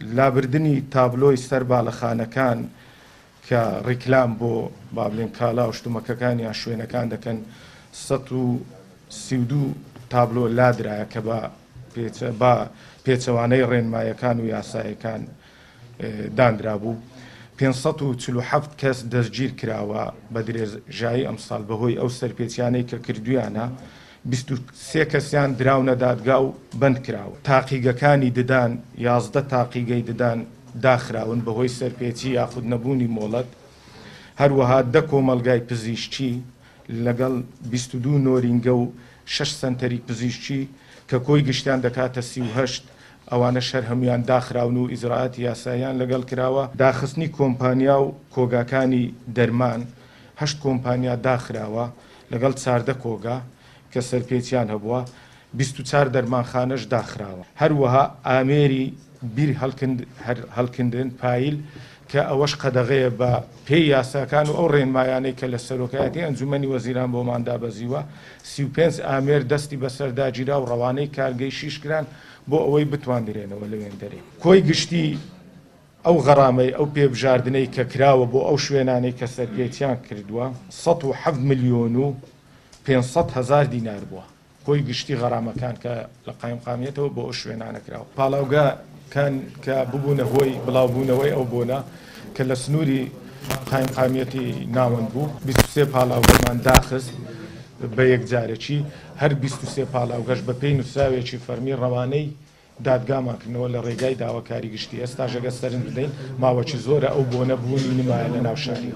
لابردنی تابلۆی سەر باڵەخانەکان کە ڕیکلام بۆ با بڵێن کالا و شتومەکەکانیان شوێنەکان دەکەن 132 تابلۆ لادرایە کە بە پێچەوانەی ڕێنمایەکان و یاسایەکان دانرا بوو. 547 کەس دەستگیر کراوە بە درێژایی ئەمساڵ بەهۆی ئەو سەرپێچیانەی کە کردویانە. 23 کەسیان دراونە دادگا و بند کراوە. تاقیگەکانی ددان 11 تاقیگەی ددان داخراون بەهۆی سەرپێچی یاخود نەبوونی مۆڵەت. هەروەها 10 کۆمەلگای پزیشکی لەگەڵ 22 نۆرینگە و 6 سنتەری پزیشکی کە کۆی گشتیان دەکاتە 38 ئەوانە شەر هەمویان داخراون و ئیزراعاتی یاساییان لەگەڵ کراوە. داخستنی کۆمپانیا و کۆگاکانی دەرمان 8 کۆمپانیا داخراوە لەگەڵ 14 کۆگا کە سەرپێچیان هەبووە. 24 دەرمانخانەش داخراوە. هەروەها ئامێری بیر هەڵکردن پایل کە ئەوەش قەدەغەیە بە پێی یاساکان و ئەو ڕێنمایانەی کە لە سەرۆکایەتی ئەنجومەنی وەزیران بۆمان دابەزیوە. 35 ئامێر دەستی بەسەرداگیرا و ڕەوانەی کارگەی شیشکران بۆ ئەوەی بتواندرێنەوە لەوێن دەرێ. کۆی گشتی ئەو غەڕامەی ئەو پێبژاردنەی کە کراوە بۆ ئەو شوێنانەی کە سەرپێچیان کردووە 107 ملیۆن و 500 هزار دینار بووە. کۆی گشتی غەرامەکان کە لە قایمقامیەتەوە بۆ ئەو شوێنانە کراوە. پاڵاوگاکان کە ببوونە هۆی بڵاوبوونەوەی ئەو بۆنە کە لە سنووری قایمقامیەتی ناوەند بوو. 23 پاڵاوگەمان داخست بە یەکجارێکی. هەر 23 پاڵاوگەش بە پێی نووسراوێکی فەرمی ڕەوانەی دادگامانکردنەوە لە ڕێگای داواکاری گشتی. ئێستا ژەگە سەرنج بدەین ماوەکی زۆرە ئەو بۆنە بوونی نمایە لە ناو شاری.